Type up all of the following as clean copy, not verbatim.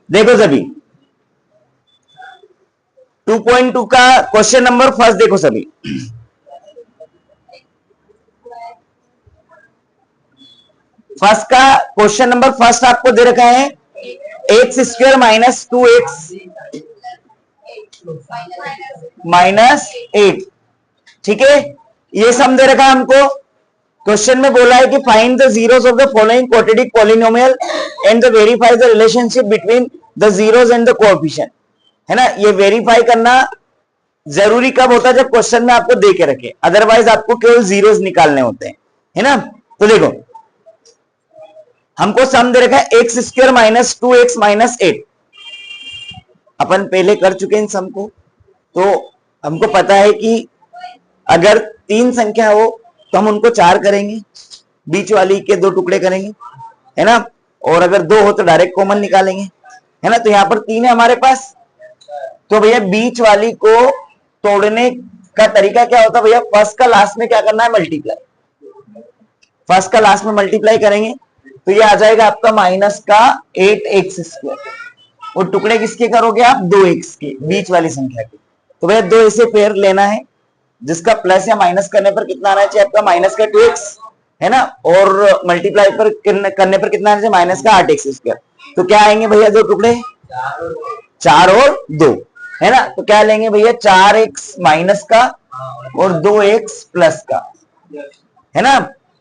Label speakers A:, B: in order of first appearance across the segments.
A: देखो सभी 2.2 का क्वेश्चन नंबर फर्स्ट देखो सभी। फर्स्ट का क्वेश्चन नंबर फर्स्ट आपको दे रखा है x square minus 2x minus 8। ठीक है, ये सम दे रखा है हमको। क्वेश्चन में बोला है कि find the zeros of the following quadratic polynomial and the verify the relationship between the zeros and the coefficient. है ना, ये वेरीफाई करना जरूरी कब होता है? जब क्वेश्चन में आपको दे के रखे, अदरवाइज आपको केवल जीरोस निकालने होते हैं। है ना, तो देखो हमको सम दे रखा है x square minus 2x minus 8। अपन पहले कर चुके हैं इन सम को, तो हमको पता है कि अगर तीन संख्या हो तो हम उनको 4 करेंगे, बीच वाली के 2 टुकड़े करेंगे। है ना, और अगर 2 हो तो डायरेक्ट कॉमन निकालेंगे। है ना, तो यहां पर 3 है हमारे पास, तो भैया बीच वाली को तोड़ने का तरीका क्या होता है भैया? फर्स्ट का लास्ट में क्या करना है? मल्टीप्लाई। फर्स्ट का लास्ट में मल्टीप्लाई करेंगे तो ये आ जाएगा आपका माइनस का 8x स्क्वायर। और टुकड़े किसके करोगे आप? 2x के, बीच वाली संख्या के। तो भैया 2 ऐसे पेयर लेना है जिसका प्लस या माइनस करने पर कितना आना चाहिए आपका? माइनस का 2x। है ना, और मल्टीप्लाई पर करने पर कितना आना चाहिए? माइनस का 8x स्क्वायर। तो क्या आएंगे भैया दो टुकड़े? 4 और 2। है ना, तो क्या लेंगे भैया? 4x माइनस का और 2x प्लस का। है ना,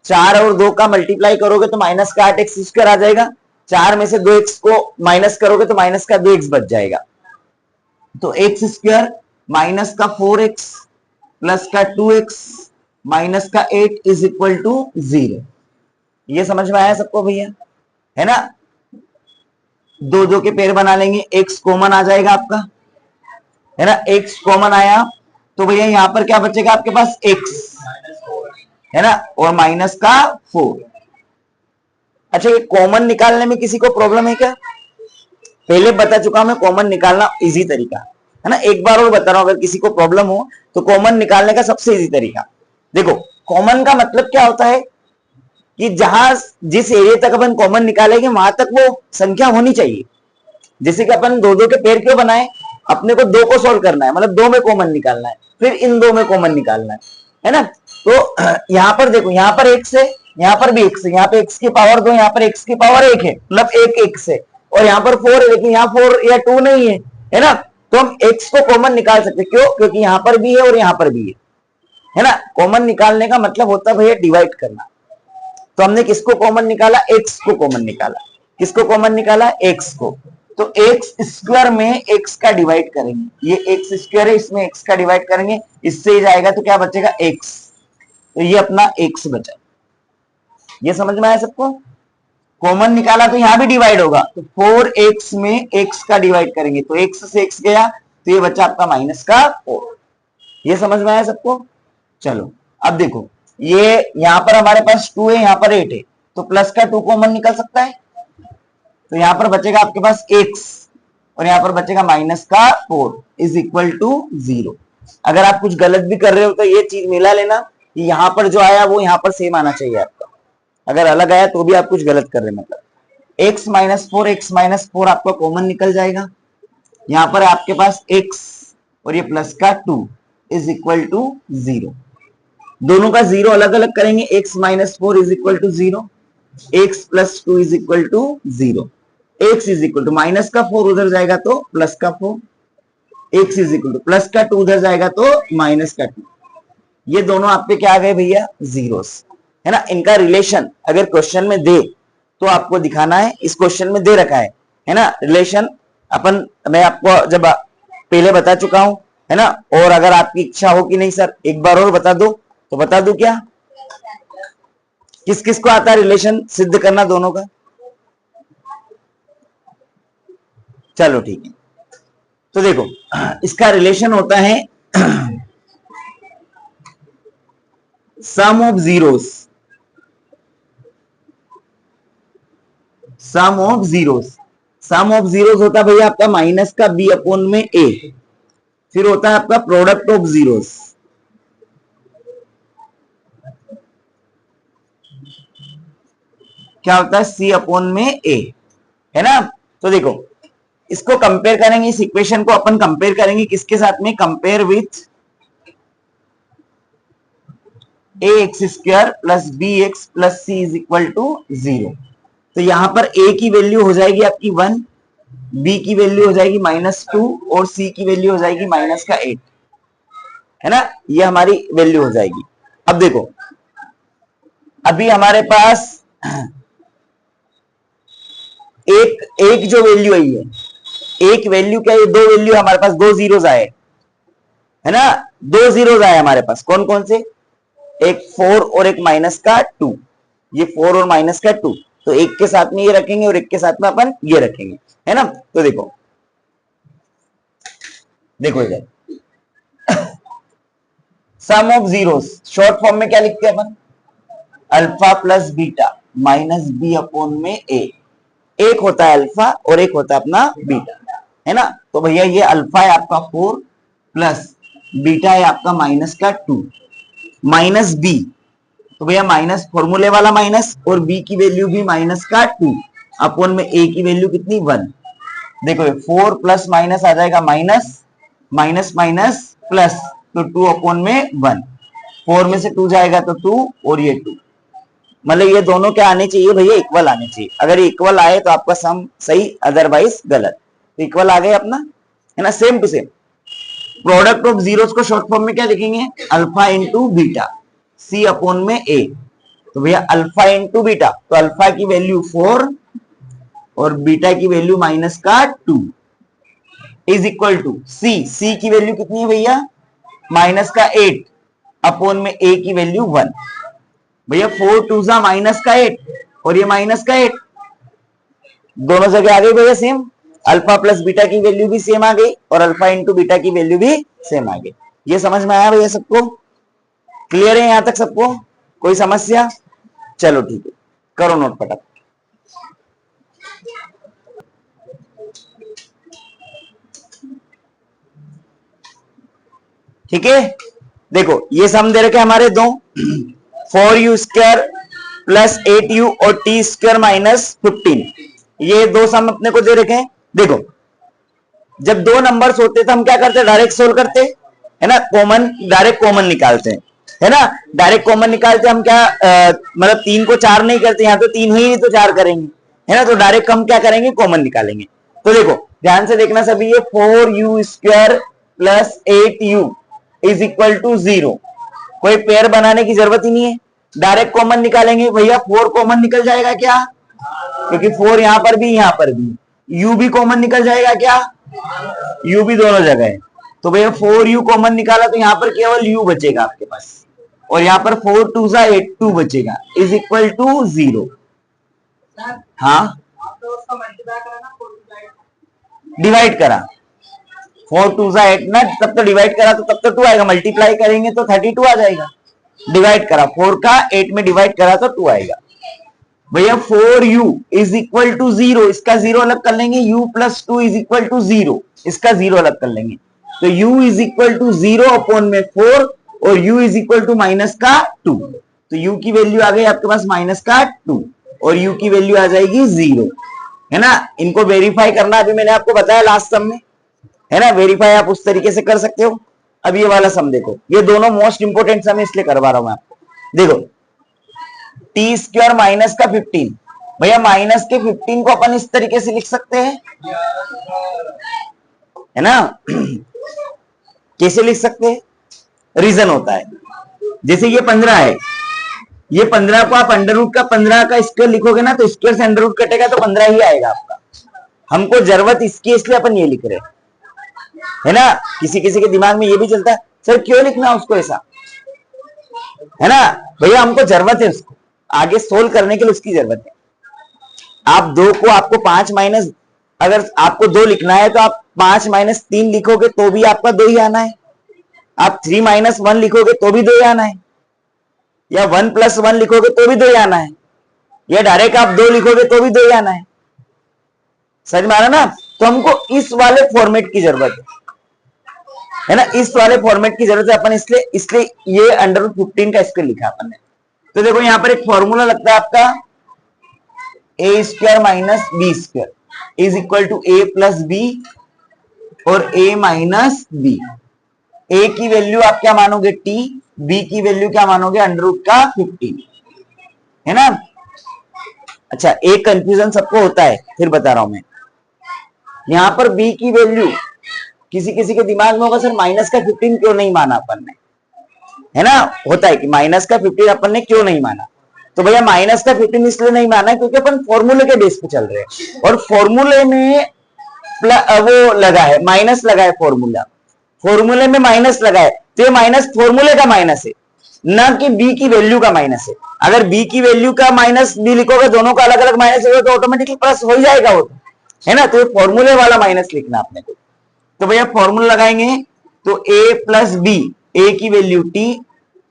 A: 4 और 2 का मल्टीप्लाई करोगे तो माइनस का 8x स्क्वायर आ जाएगा। 4 में से 2x को माइनस करोगे तो माइनस का 2x बच जाएगा। तो x स्क्वायर माइनस का 4x प्लस का 2x माइनस का 8 इज इक्वल टू 0। ये समझ में आया सबको भैया? है ना, 2 के पेयर बना लेंगे, x कॉमन आ जाएगा आपका। है ना, x कॉमन आया तो भैया यहां पर क्या बचेगा आपके पास? x। है ना, और माइनस का 4। अच्छा, ये कॉमन निकालने में किसी को प्रॉब्लम है क्या? पहले बता चुका हूं मैं, कॉमन निकालना इजी तरीका। है ना, एक बार और बता रहा हूं, अगर किसी को प्रॉब्लम हो तो कॉमन निकालने का सबसे इजी तरीका देखो। कॉमन का मतलब क्या होता है कि जहां जिस एरिया तक अपन कॉमन निकालेंगे वहां तक वो संख्या होनी चाहिए। जैसे कि अपन 2 के पेयर क्यों बनाए? अपने को 2 को सोल्व करना है, मतलब 2 में कॉमन निकालना है, फिर इन 2 में कॉमन निकालना है ना। तो यहां पर देखो, यहां पर x है, यहां पर भी x है, यहां पे x की पावर 2, यहां पर x की पावर 1 है, मतलब एक x है, और यहां पर 4 है, लेकिन यहां 4 या 2 नहीं है। है ना, तो हम x को कॉमन निकाल सकते। क्यों? क्योंकि यहां पर भी है और यहां पर भी है ना। कॉमन निकालने का मतलब होता है भैया डिवाइड करना। तो हमने किसको कॉमन निकाला? x को कॉमन निकाला। किसको कॉमन निकाला? x को। तो एक्स स्क्वायर में x का डिवाइड करेंगे, ये x स्क्वायर है, इसमें x का डिवाइड करेंगे, इससे ही जाएगा तो क्या बचेगा? x। तो ये अपना x बचा। ये समझ में आया सबको? कॉमन निकाला तो यहां भी डिवाइड होगा, तो 4x में x का डिवाइड करेंगे तो x से x गया, तो ये बचा आपका माइनस का 4। ये समझ में आया सबको? चलो अब देखो, ये यहां पर हमारे पास 2 है, यहां पर 8 है, तो प्लस का 2 कॉमन निकल सकता है। तो यहां पर बचेगा आपके पास x और यहां पर बचेगा माइनस का 4 इज इक्वल टू 0। अगर आप कुछ गलत भी कर रहे हो तो ये चीज मिला लेना कि यहां पर जो आया वो यहां पर सेम आना चाहिए आपका। अगर अलग आया तो भी आप कुछ गलत कर रहे, मतलब x माइनस 4, x माइनस 4 आपका कॉमन निकल जाएगा। यहां पर आपके पास x और ये प्लस का 2 इज इक्वल टू 0। दोनों का 0 अलग अलग करेंगे, x minus 4 is equal to 0, x plus 2 is equal to 0। x is equal to minus का 4 उधर जाएगा तो प्लस का 4, x is equal to plus का 2 उधर जाएगा तो माइनस का 2। ये दोनों आपके क्या आ गए भैया? जीरोस। है ना, इनका रिलेशन अगर क्वेश्चन में दे तो आपको दिखाना है। इस क्वेश्चन में दे रखा है ना रिलेशन। अपन मैं आपको जब पहले बता चुका हूं, है ना, और अगर आपकी इच्छा हो कि नहीं सर एक बार और बता दो तो बता दू क्या? किस किस को आता है रिलेशन सिद्ध करना दोनों का? चलो ठीक है, तो देखो इसका रिलेशन होता है sum of zeros. Sum of zeros, sum of zeros होता है भैया आपका माइनस का b अपॉन में a। फिर होता है आपका प्रोडक्ट ऑफ जीरोस, क्या होता है? c अपॉन में a। है ना। तो देखो इसको कंपेयर करेंगे, इस इक्वेशन को अपन कंपेयर करेंगे किसके साथ में, compare with a x square plus b x plus c is equal to 0। तो यहां पर ए की वैल्यू हो जाएगी आपकी 1, बी की वैल्यू हो जाएगी -2 और सी की वैल्यू हो जाएगी -8, है ना। ये हमारी वैल्यू हो जाएगी। अब देखो अभी हमारे पास एक जो वैल्यू आई है, एक वैल्यू क्या है, दो वैल्यू हमारे पास, दो जीरोस आए, है ना, दो जीरोस आए हमारे पास। कौन कौन से, एक 4 और एक -2, ये 4 और -2, तो एक के साथ में ये रखेंगे और एक के साथ में अपन ये रखेंगे, है ना। तो देखो देखो इधर sum of zeros short form में क्या लिखते हैं अपन, alpha plus beta minus b upon में ए। एक होता है अल्फा और एक होता है अपना बीटा, है ना। तो भैया ये अल्फा है आपका 4 प्लस बीटा है आपका -2 माइनस बी, तो भैया माइनस फॉर्मूले वाला माइनस और बी की वैल्यू भी -2 अपॉन में ए की वैल्यू कितनी 1। देखो 4 प्लस माइनस आ जाएगा माइनस, माइनस माइनस प्लस, तो 2 अपॉन में 1, 4 में से 2 जाएगा तो 2 और ये 2, मतलब ये दोनों क्या आने चाहिए भैया, इक्वल आने चाहिए। अगर इक्वल आए तो आपका सम सही, अदरवाइज गलत। तो इक्वल आ गए अपना, है ना, same to same. Product of zeros को शॉर्ट फॉर्म में क्या लिखेंगे, alpha into beta C upon में ए। तो भैया अल्फा इंटू बीटा, तो अल्फा की वैल्यू 4 और बीटा की value -2 is equal to C, C की वैल्यू कितनी है भैया, -8 अपॉन में ए की वैल्यू 1। भैया 4 2 -8 और ये -8, दोनों जगह आ गई भैया सेम। अल्फा प्लस बीटा की वैल्यू भी सेम आ गई और अल्फा इंटू बीटा की वैल्यू भी सेम आ गई। ये समझ में आया भैया सबको, क्लियर है यहां तक सबको, कोई समस्या, चलो ठीक है करो नोट फटाफट। ठीक है, देखो ये सम दे रखे हमारे दो, 4u स्क्वायर प्लस 8u और टी स्क्वायर -15, ये दो सम अपने को दे रखे हैं। देखो जब दो नंबर्स होते तो हम क्या करते, डायरेक्ट सोल्व करते, है ना, कॉमन, डायरेक्ट कॉमन निकालते हैं, है ना, डायरेक्ट कॉमन निकालते हम क्या, मतलब 3 को 4 नहीं करते, यहाँ तो 3 ही नहीं तो 4 करेंगे, है ना, तो डायरेक्ट हम क्या करेंगे, कॉमन निकालेंगे। तो देखो ध्यान से देखना सभी, ये 4u square plus 8u is equal to 0, कोई पेयर बनाने की जरूरत ही नहीं है, डायरेक्ट कॉमन निकालेंगे। भैया 4 कॉमन निकल जाएगा क्या, क्योंकि 4 यहां पर भी यहां पर भी, u भी कॉमन निकल जाएगा क्या, u भी दोनों जगह है, तो भैया 4u कॉमन निकाला तो यहां पर केवल u बचेगा आपके पास, और यहां पर 4 2 8 2 बचेगा इज इक्वल टू 0। हाँ डिवाइड करा, 4 2 8 ना, तब तो डिवाइड करा तो तब तो 2 आएगा, मल्टीप्लाई करेंगे तो 32 आ जाएगा, डिवाइड करा 4 का 8 में डिवाइड करा तो 2 आएगा। भैया 4u इज इक्वल टू 0, इसका 0 अलग कर लेंगे, u plus 2 is equal to 0, इसका 0 अलग कर लेंगे, तो u is equal to 0 upon में 4 और u इज इक्वल टू -2, तो u की वैल्यू आ गई आपके पास -2 और u की वैल्यू आ जाएगी 0, है ना। इनको वेरीफाई करना अभी मैंने आपको बताया लास्ट सम में, है ना, वेरीफाई आप उस तरीके से कर सकते हो। अब ये वाला सम देखो, ये दोनों मोस्ट इंपोर्टेंट सम इसलिए करवा रहा हूं मैं आपको। देखो टी स्क्वायर माइनस का 15, भैया माइनस के 15 को अपन इस तरीके से लिख सकते हैं, है ना, कैसे लिख सकते हैं, रीजन होता है, जैसे ये 15 है, ये 15 को आप अंडर रूट का 15 का स्क्वायर लिखोगे ना, तो स्क्वायर से अंडर रूट कटेगा तो 15 ही आएगा आपका। हमको जरूरत इसकी, इसलिए अपन ये लिख रहे हैं, है ना। किसी किसी के दिमाग में ये भी चलता है, सर क्यों लिखना उसको ऐसा, है ना, भैया हमको जरूरत है उसको आगे सोल्व करने के लिए, उसकी जरूरत है। आप 2 को, आपको 5 माइनस, अगर आपको 2 लिखना है तो आप 5 - 3 लिखोगे तो भी आपका 2 ही आना है, आप 3 - 1 लिखोगे तो भी 2 ही आना है, या 1 + 1 लिखोगे तो भी 2 ही आना है, या डायरेक्ट आप 2 लिखोगे तो भी 2 ही आना है, समझ में आ रहा ना। तो हमको इस वाले फॉर्मेट की जरूरत है ना, इस वाले फॉर्मेट की जरूरत है अपन, इसलिए ये अंडर रूट 15 का स्क्वायर लिखा अपन ने। तो देखो यहां पर एक फॉर्मूला लगता है आपका a² - b², is equal to a plus b और ए माइनस बी। ए की वैल्यू आप क्या मानोगे टी, बी की वैल्यू क्या मानोगे अंडर रूट का 15, है ना। अच्छा, एक कंफ्यूजन सबको होता है, फिर बता रहा हूं मैं। यहां पर बी की वैल्यू किसी किसी के दिमाग में होगा सर माइनस का 15 क्यों नहीं माना अपन ने, है ना। होता है कि माइनस का 15 अपन ने क्यों नहीं माना। तो भैया माइनस का 15 इसलिए नहीं माना क्योंकि अपन फॉर्मूले के बेस पे चल रहे हैं और फॉर्मूले में वो लगा है, माइनस लगा है, फॉर्मूले में माइनस लगा है, तो ये माइनस फॉर्मूले का माइनस है, ना कि बी की वैल्यू का माइनस है। अगर बी की वैल्यू का माइनस बी लिखोगे, दोनों का अलग अलग माइनस होगा तो ऑटोमेटिकली प्लस हो ही जाएगा वो, है ना। तो ये फॉर्मूले वाला माइनस लिखना आपने को। तो भैया फॉर्मूला लगाएंगे तो a प्लस बी, ए की वैल्यू t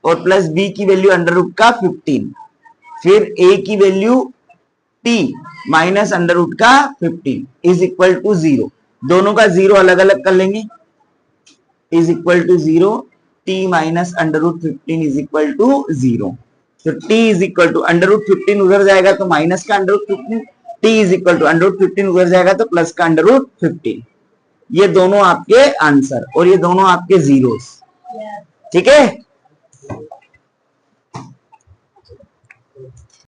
A: और प्लस बी की वैल्यू अंडर रूट का 15, फिर a की value t minus under root का 15 इज इक्वल टू 0। दोनों का 0 अलग अलग कर लेंगे, is equal to 0, t minus under root 15 is equal to 0। तो t is equal to under root 15 उधर जाएगा तो माइनस का under root 15, t is equal to under root 15 उधर जाएगा तो प्लस का अंडर रूट 15। ये दोनों आपके आंसर और ये दोनों आपके जीरोस, ठीक है।